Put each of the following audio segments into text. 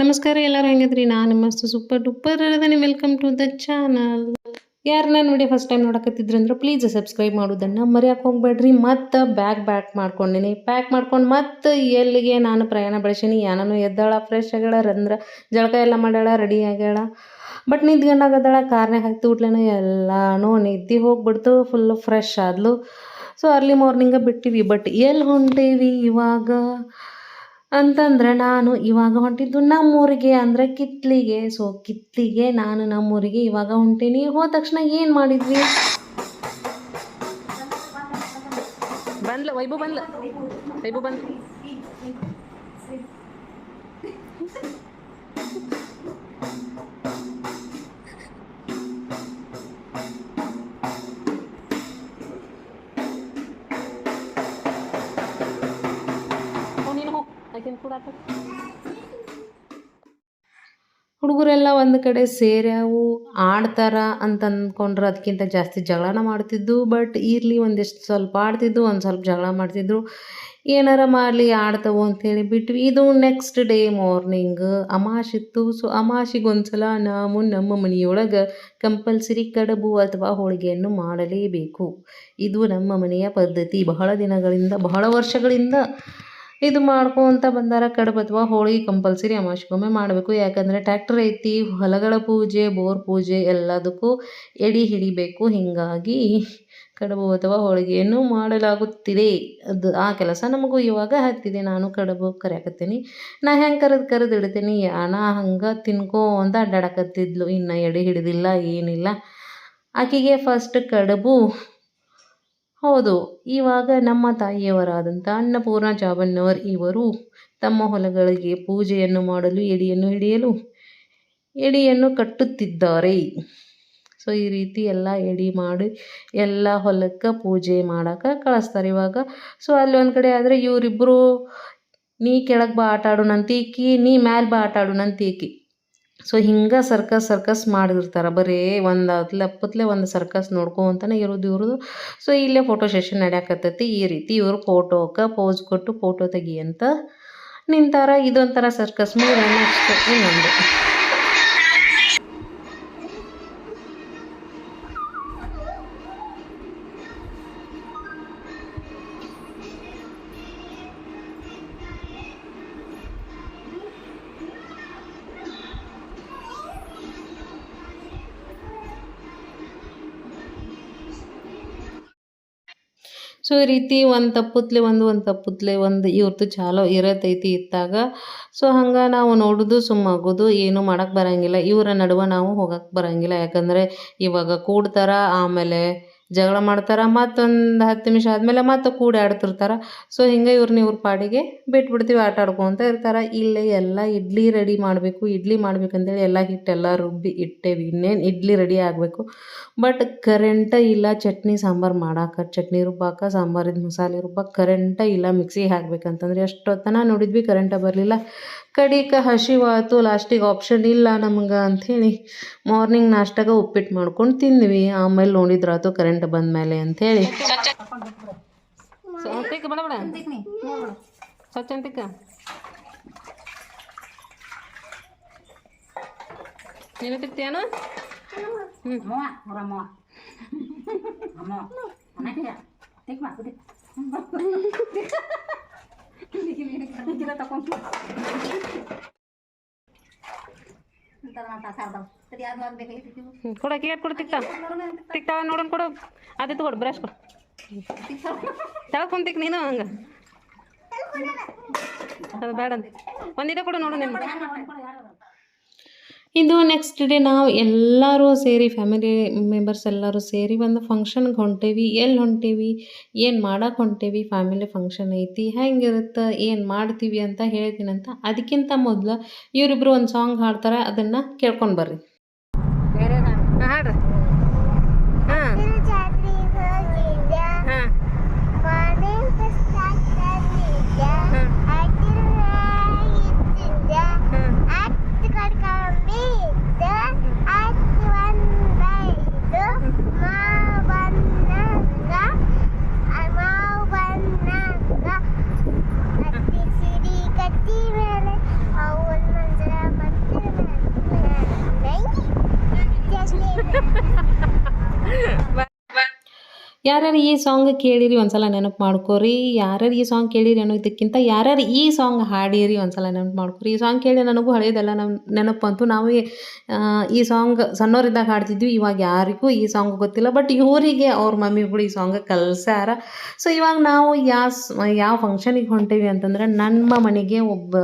ನಮಸ್ಕಾರ ಎಲ್ಲರೂ ಹೆಂಗಿದ್ರಿ? ನಾನು ಮಸ್ತ್ ಸೂಪರ್ ಡೂಪರ್ ಅದೀನಿ. Welcome to the channel. ಯಾರು ನನ್ನ ವಿಡಿಯೋ ಫಸ್ಟ್ ಟೈಮ್ ನೋಡಕತ್ತಿದ್ರು ಅಂದ್ರೆ ಪ್ಲೀಸ್ ಸಬ್ಸ್ಕ್ರೈಬ್ ಮಾಡೋದನ್ನು ಮರೆಯೋಕೆ ಹೋಗ್ಬೇಡ್ರಿ. ಮತ್ತು ಬ್ಯಾಗ್ ಮಾಡ್ಕೊಂಡಿನಿ. ಪ್ಯಾಕ್ ಮಾಡ್ಕೊಂಡು ಮತ್ತು ಎಲ್ಲಿಗೆ ನಾನು ಪ್ರಯಾಣ ಬೆಳೆಸೀನಿ. ಯಾನೂ ಎದ್ದಾಳ ಫ್ರೆಶ್ ಆಗ್ಯಾಳ ಅಂದ್ರೆ ಜಳಕ ಎಲ್ಲ ಮಾಡ್ಯಾಳ, ರೆಡಿ ಆಗ್ಯಾಳ. ಬಟ್ ನಿಂತ್ಕೊಂಡಾಗದ್ದಾಳ ಕಾರ್ನಾಗ ಹಾಕಿ ಉಟ್ಲೇನೋ ಎಲ್ಲನೂ ನಿದ್ದೆ ಹೋಗ್ಬಿಡ್ತು. ಫುಲ್ಲು ಫ್ರೆಶ್ ಆದ್ಲು. ಸೊ ಅರ್ಲಿ ಮಾರ್ನಿಂಗ ಬಿಟ್ಟಿವಿ. ಬಟ್ ಎಲ್ಲಿ ಹೊಂಟೇವಿ ಇವಾಗ ಅಂತಂದ್ರೆ ನಾನು ಇವಾಗ ಹೊಂಟಿದ್ದು ನಮ್ಮೂರಿಗೆ, ಅಂದರೆ ಕಿತ್ಲಿಗೆ. ಸೊ ಕಿತ್ಲಿಗೆ ನಾನು ನಮ್ಮೂರಿಗೆ ಇವಾಗ ಹೊಂಟೀನಿ. ಹೋದ ತಕ್ಷಣ ಏನು ಮಾಡಿದ್ವಿ, ಬಂದ್ಲ ವೈಭವ್ ಬಂದ್ಲ ವೈಭವ್ ಬಂದ್ಲ ಹುಡುಗರೆಲ್ಲ ಒಂದು ಕಡೆ ಸೇರ್ಯಾವು, ಆಡ್ತಾರ ಅಂತ ಅಂದ್ಕೊಂಡ್ರೆ ಅದಕ್ಕಿಂತ ಜಾಸ್ತಿ ಜಗಳನ ಮಾಡ್ತಿದ್ದು. ಬಟ್ ಇರಲಿ, ಒಂದಿಷ್ಟು ಸ್ವಲ್ಪ ಆಡ್ತಿದ್ದು, ಒಂದು ಸ್ವಲ್ಪ ಜಗಳ ಮಾಡ್ತಿದ್ರು. ಏನಾರ ಮಾಡಲಿ ಆಡ್ತವು ಅಂಥೇಳಿ ಬಿಟ್ವಿ. ಇದು ನೆಕ್ಸ್ಟ್ ಡೇ ಮಾರ್ನಿಂಗ್ ಅಮಾವಾಸಿತ್ತು. ಸೊ ಅಮಾವಾಸಿಗೊಂದ್ಸಲ ನಾವು ನಮ್ಮ ಮನೆಯೊಳಗೆ ಕಂಪಲ್ಸರಿ ಕಡುಬು ಅಥವಾ ಹೋಳಿಗೆಯನ್ನು ಮಾಡಲೇಬೇಕು. ಇದು ನಮ್ಮ ಮನೆಯ ಪದ್ಧತಿ. ಬಹಳ ದಿನಗಳಿಂದ, ಬಹಳ ವರ್ಷಗಳಿಂದ ಇದು ಮಾಡ್ಕೊತ ಬಂದಾರ. ಕಡುಬು ಅಥವಾ ಹೋಳಿಗೆ ಕಂಪಲ್ಸರಿ ಅಮಾವಾಸ್ಯೆಗೊಮ್ಮೆ ಮಾಡಬೇಕು. ಯಾಕಂದರೆ ಟ್ಯಾಕ್ಟರ್ ಐತಿ, ಹೊಲಗಳ ಪೂಜೆ, ಬೋರ್ ಪೂಜೆ ಎಲ್ಲದಕ್ಕೂ ಎಡೆ ಹಿಡಿಬೇಕು. ಹೀಗಾಗಿ ಕಡುಬು ಅಥವಾ ಹೋಳಿಗೆಯನ್ನು ಮಾಡಲಾಗುತ್ತಿದೆ. ಆ ಕೆಲಸ ನಮಗೂ ಇವಾಗ ಹತ್ತಿದೆ. ನಾನು ಕಡುಬು ಕರಿಯಾಕತ್ತೀನಿ. ನಾ ಹೆಂಗೆ ಕರೆದು ಇಡ್ತೀನಿ. ಯಾನ ಹಂಗೆ ತಿನ್ಕೋ ಅಂತ ಅಡ್ಡಾಡಕತ್ತಿದ್ಲು. ಇನ್ನು ಎಡೆ ಹಿಡಿದಿಲ್ಲ, ಏನಿಲ್ಲ. ಆಕೆಗೆ ಫಸ್ಟ್ ಕಡುಬು. ಹೌದು, ಇವಾಗ ನಮ್ಮ ತಾಯಿಯವರಾದಂಥ ಅನ್ನಪೂರ್ಣ ಜಾಬಣ್ಣವರ್ ಇವರು ತಮ್ಮ ಹೊಲಗಳಿಗೆ ಪೂಜೆಯನ್ನು ಮಾಡಲು ಎಡೆಯನ್ನು ಹಿಡಿಯಲು ಎಡೆಯನ್ನು ಕಟ್ಟುತ್ತಿದ್ದಾರೆ. ಸೊ ಈ ರೀತಿ ಎಲ್ಲ ಎಡೆ ಮಾಡಿ ಎಲ್ಲ ಹೊಲಕ್ಕೆ ಪೂಜೆ ಮಾಡೋಕೆ ಕಳಿಸ್ತಾರೆ ಇವಾಗ. ಸೊ ಅಲ್ಲಿ ಒಂದು ಕಡೆ ಆದರೆ ಇವರಿಬ್ಬರು, ನೀ ಕೆಳಗೆ ಬಾ ಆಟ ಆಡೋಣಂತೀಕಿ, ನೀ ಮ್ಯಾಲೆ ಬಾ ಆಟ ಆಡೋಣಂತೀಕಿ. ಸೊ ಹಿಂಗೆ ಸರ್ಕಸ್ ಮಾಡಿರ್ತಾರೆ. ಬರೀ ಅಪ್ಪತ್ಲೆ ಒಂದು ಸರ್ಕಸ್ ನೋಡ್ಕೊಂತಾನೆ ಇರೋದು. ಸೊ ಇಲ್ಲೇ ಫೋಟೋ ಸೆಷನ್ ನಡೆಯಕತ್ತೈತಿ. ಈ ರೀತಿ ಇವರು ಫೋಟೋಕ್ಕೆ ಪೋಸ್ ಕೊಟ್ಟು ಫೋಟೋ ತೆಗಿಯಂತ ನಿಂತಾರ. ಇದೊಂಥರ ಸರ್ಕಸ್. ನೆಕ್ಸ್ಟ್ ಇನ್ನೊಂದು ಸೊ ಈ ರೀತಿ ಒಂದು ತಪ್ಪುತ್ಲೆ ಒಂದು ಇವ್ರದ್ದು ಚಾಲೋ ಇರತೈತಿ ಇತ್ತಾಗ. ಸೊ ಹಂಗೆ ನಾವು ನೋಡೋದು ಸುಮ್ಮಾಗೋದು, ಏನೂ ಮಾಡೋಕ್ಕೆ ಬರೋಂಗಿಲ್ಲ. ಇವರ ನಡುವೆ ನಾವು ಹೋಗಕ್ಕೆ ಬರೋಂಗಿಲ್ಲ. ಯಾಕಂದರೆ ಇವಾಗ ಕೂಡ್ತಾರ, ಆಮೇಲೆ ಜಗಳ ಮಾಡ್ತಾರೆ, ಮತ್ತೊಂದು 10 ನಿಮಿಷ ಆದಮೇಲೆ ಮತ್ತೆ ಕೂಡಿ ಆಡ್ತಿರ್ತಾರೆ. ಸೊ ಹಿಂಗೆ ಇವ್ರ ಪಾಡಿಗೆ ಬಿಟ್ಬಿಡ್ತೀವಿ, ಆಟ ಆಡ್ಕೊತ ಇರ್ತಾರೆ. ಇಲ್ಲೇ ಎಲ್ಲ ಇಡ್ಲಿ ರೆಡಿ ಮಾಡಬೇಕು. ಇಡ್ಲಿ ಮಾಡ್ಬೇಕಂತೇಳಿ ಎಲ್ಲ ಹಿಟ್ಟೆಲ್ಲ ರುಬ್ಬಿ ಇಟ್ಟೇವಿ. ಇನ್ನೇನು ಇಡ್ಲಿ ರೆಡಿ ಆಗಬೇಕು. ಬಟ್ ಕರೆಂಟ ಇಲ್ಲ ಚಟ್ನಿ ಸಾಂಬಾರು ಮಾಡಾಕ, ಚಟ್ನಿ ರುಬ್ಬಾಕ, ಸಾಂಬಾರಿದ್ದು ಮಸಾಲೆ ರುಬ್ಬಾಕ ಕರೆಂಟ ಇಲ್ಲ. ಮಿಕ್ಸಿಗೆ ಹಾಕ್ಬೇಕಂತಂದ್ರೆ ಎಷ್ಟೊತ್ತನ ನೋಡಿದ್ವಿ, ಕರೆಂಟ ಬರಲಿಲ್ಲ. ಕಡಿಗೆ ಹಸಿವಾತು, ಲಾಸ್ಟಿಗೆ ಆಪ್ಷನ್ ಇಲ್ಲ ನಮ್ಗೆ ಅಂಥೇಳಿ ಮಾರ್ನಿಂಗ್ ನಾಷ್ಟಾಗ ಉಪ್ಪಿಟ್ಟು ಮಾಡ್ಕೊಂಡು ತಿಂದ್ವಿ. ಆಮೇಲೆ ನೋಡಿದ್ರಾತು ಕರೆಂಟ್ ಬಂದ ಮೇಲೆ ಅಂಥೇಳಿ ಸ್ವಚ್ಛಂತಿಕ ನೀನು ತಿಕ್ತಿಯಾನು? ಕೊಡ ಕೇಟ್ ಕೊಡು, ತಿಕ್ತಾವ ನೋಡೋಣ ಕೊಡು. ಅದಿತ್ತು ಕೊಡು, ಬ್ರಷ್ ಕೊಡು. ತಳ್ಕೊಂತಿಕ್ ನೀನು ಹಂಗೆ ಅದು ಬೇಡ ಅಂತ ಒಂದಿದೆ ಕೊಡು ನೋಡು ನೀನು. ಇದು ನೆಕ್ಸ್ಟ್ ಡೇ ನಾವು ಎಲ್ಲರೂ ಸೇರಿ, ಫ್ಯಾಮಿಲಿ ಮೆಂಬರ್ಸ್ ಎಲ್ಲರೂ ಸೇರಿ ಒಂದು ಫಂಕ್ಷನ್ಗೆ ಹೊಂಟೇವಿ. ಎಲ್ಲಿ ಹೊಂಟೇವಿ, ಏನು ಮಾಡೋಕೆ ಹೊಂಟೇವಿ, ಫ್ಯಾಮಿಲಿ ಫಂಕ್ಷನ್ ಐತಿ, ಹೆಂಗಿರುತ್ತೆ, ಏನು ಮಾಡ್ತೀವಿ ಅಂತ ಹೇಳ್ತೀನಂತ. ಅದಕ್ಕಿಂತ ಮೊದಲು ಇವರಿಬ್ಬರು ಒಂದು ಸಾಂಗ್ ಹಾಡ್ತಾರೆ, ಅದನ್ನು ಕೇಳ್ಕೊಂಡು ಬರ್ರಿ. ಹಾಡ್ರಿ. ಕತ್ತಿ ಮೇಲೆ ಅವನ ಮಂಜರ ಯಾರ್ಯಾರು ಈ ಸಾಂಗ್ ಕೇಳಿರಿ ಒಂದ್ಸಲ ನೆನಪು ಮಾಡ್ಕೊರಿ. ಯಾರ್ಯಾರು ಈ ಸಾಂಗ್ ಕೇಳಿರಿ ಅನ್ನೋದಕ್ಕಿಂತ ಯಾರ್ಯಾರು ಈ ಸಾಂಗ್ ಹಾಡಿರಿ ಒಂದ್ಸಲ ನೆನಪು ಮಾಡ್ಕೊರಿ. ಈ ಸಾಂಗ್ ಕೇಳಿ ನನಗೂ ಹಳೇದೆಲ್ಲ ನೆನಪು ಬಂತು. ನಾವು ಈ ಸಾಂಗ್ ಸಣ್ಣವರಿದ್ದಾಗ ಹಾಡ್ತಿದ್ವಿ. ಇವಾಗ ಯಾರಿಗೂ ಈ ಸಾಂಗ್ ಗೊತ್ತಿಲ್ಲ. ಬಟ್ ಇವರಿಗೆ ಅವ್ರ ಮಮ್ಮಿಗಳು ಈ ಸಾಂಗ್ ಕಲ್ಸ್ಯಾರ. ಸೊ ಇವಾಗ ನಾವು ಯಾವ ಫಂಕ್ಷನಿಗೆ ಹೊಂಟೇವಿ ಅಂತಂದ್ರೆ, ನಮ್ಮ ಮನೆಗೆ ಒಬ್ಬ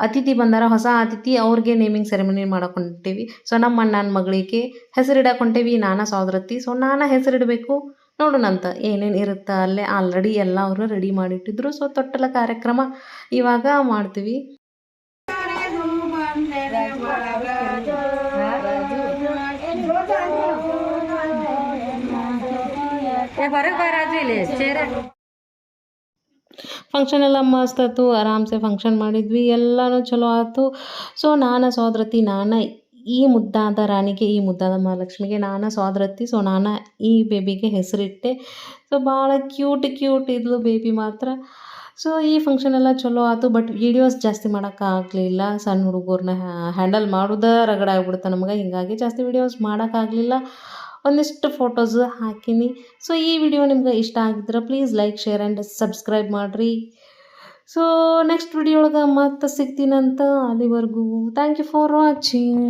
ಅತಿಥಿ ಬಂದಾರ, ಹೊಸ ಅತಿಥಿ. ಅವ್ರಿಗೆ ನೇಮಿಂಗ್ ಸೆರೆಮನಿ ಮಾಡಕ್ಕೆ ಹೊಂಟೇವಿ. ಸೊ ನಮ್ಮ ಅಣ್ಣನ ಮಗಳಿಗೆ ಹೆಸರಿಡಕ್ಕೆ ಹೊಂಟೇವಿ, ನಾನಾ ಸಹೋದರತಿ. ಸೊ ನಾನಾ ಹೆಸರಿಡಬೇಕು, ನೋಡೋಣಂತ ಏನೇನು ಇರುತ್ತೆ ಅಲ್ಲೇ. ಆಲ್ರೆಡಿ ಎಲ್ಲ ಅವರು ರೆಡಿ ಮಾಡಿಟ್ಟಿದ್ರು. ಸೊ ತೊಟ್ಟಲ ಕಾರ್ಯಕ್ರಮ ಇವಾಗ ಮಾಡ್ತೀವಿ. ಫಂಕ್ಷನ್ ಎಲ್ಲ ಮಸ್ತ್ ಆಯ್ತು. ಆರಾಮ್ಸೆ ಫಂಕ್ಷನ್ ಮಾಡಿದ್ವಿ, ಎಲ್ಲನೂ ಚಲೋ ಆಯ್ತು. ಸೊ ನಾನಾ ಸಹೋದರತಿ, ಈ ಮುದ್ದಾದ ರಾಣಿಗೆ, ಈ ಮುದ್ದಾದ ಮಹಾಲಕ್ಷ್ಮಿಗೆ ನಾನಾ ಸಹೋದರತಿ. ಸೊ ನಾನು ಈ ಬೇಬಿಗೆ ಹೆಸರಿಟ್ಟೆ. ಸೊ ಭಾಳ ಕ್ಯೂಟ್ ಇದ್ಲು ಬೇಬಿ ಮಾತ್ರ. ಸೊ ಈ ಫಂಕ್ಷನ್ ಎಲ್ಲ ಚಲೋ ಆಯ್ತು. ಬಟ್ ವೀಡಿಯೋಸ್ ಜಾಸ್ತಿ ಮಾಡೋಕ್ಕಾಗಲಿಲ್ಲ. ಸಣ್ಣ ಹುಡುಗರನ್ನ ಹ್ಯಾಂಡಲ್ ಮಾಡೋದೇ ರಗಡ ಆಗ್ಬಿಡುತ್ತೆ ನಮ್ಗೆ. ಹೀಗಾಗಿ ಜಾಸ್ತಿ ವೀಡಿಯೋಸ್ ಮಾಡೋಕ್ಕಾಗಲಿಲ್ಲ. ಒಂದಿಷ್ಟು ಫೋಟೋಸ್ ಹಾಕೀನಿ. ಸೊ ಈ ವಿಡಿಯೋ ನಿಮ್ಗೆ ಇಷ್ಟ ಆಗಿದ್ರೆ please like, share and subscribe ಮಾಡಿರಿ. ಸೊ ನೆಕ್ಸ್ಟ್ ವಿಡಿಯೋ ಒಳಗೆ ಮತ್ತೆ ಸಿಗ್ತೀನಂತ. ಅಲ್ಲಿವರೆಗೂ ಥ್ಯಾಂಕ್ ಯು ಫಾರ್ ವಾಚಿಂಗ್.